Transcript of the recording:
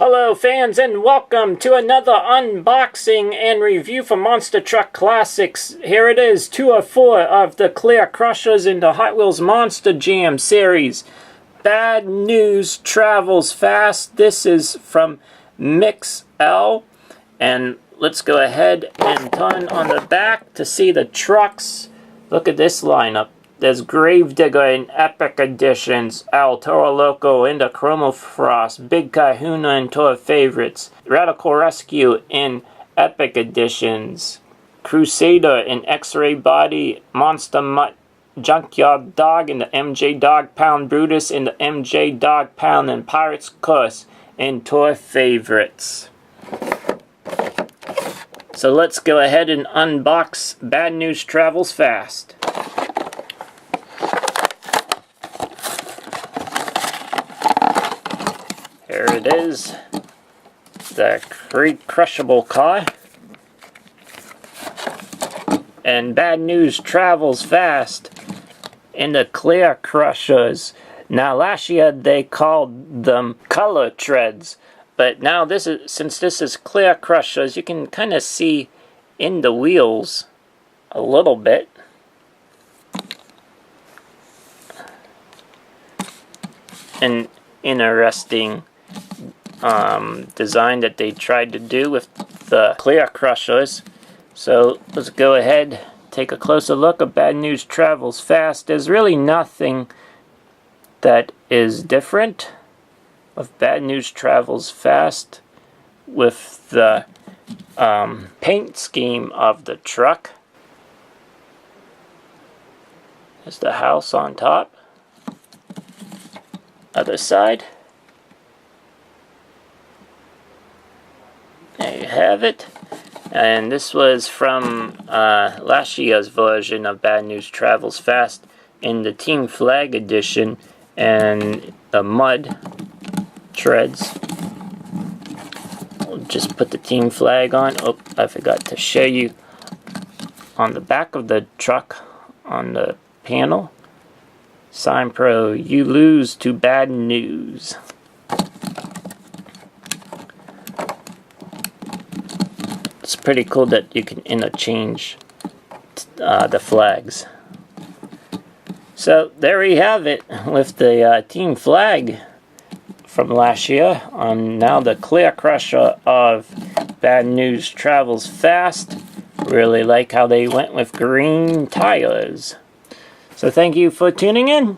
Hello fans, and welcome to another unboxing and review for Monster Truck Classics. Here it is, 204 of the Clear Crushers in the Hot Wheels Monster Jam series. Bad News Travels Fast. This is from Mix L. And let's go ahead and turn on the back to see the trucks. Look at this lineup. There's Gravedigger in Epic Editions, El Toro Loco in the Chromo Frost, Big Kahuna in Tour Favorites, Radical Rescue in Epic Editions, Crusader in X-Ray Body, Monster Mutt, Junkyard Dog in the MJ Dog Pound, Brutus in the MJ Dog Pound, and Pirate's Curse in Tour Favorites. So let's go ahead and unbox Bad News Travels Fast. Here it is, the crushable car. And Bad News Travels Fast in the Clear Crushers. Now last year they called them Color Treads, but now since this is Clear Crushers, you can kind of see in the wheels a little bit. An interesting design that they tried to do with the Clear Crushers. So let's go ahead, take a closer look at Bad News Travels Fast. There's really nothing that is different with Bad News Travels Fast with the paint scheme of the truck. There's the house on top. Other side. There you have it. And this was from last year's version of Bad News Travels Fast in the Team Flag edition and the mud treads. We'll just put the Team Flag on. Oh, I forgot to show you on the back of the truck on the panel. Sign Pro, you lose to Bad News. It's pretty cool that you can interchange the flags. So there we have it with the team flag from last year on now the Clear Crusher of Bad News Travels Fast. Really like how they went with green tires. So thank you for tuning in.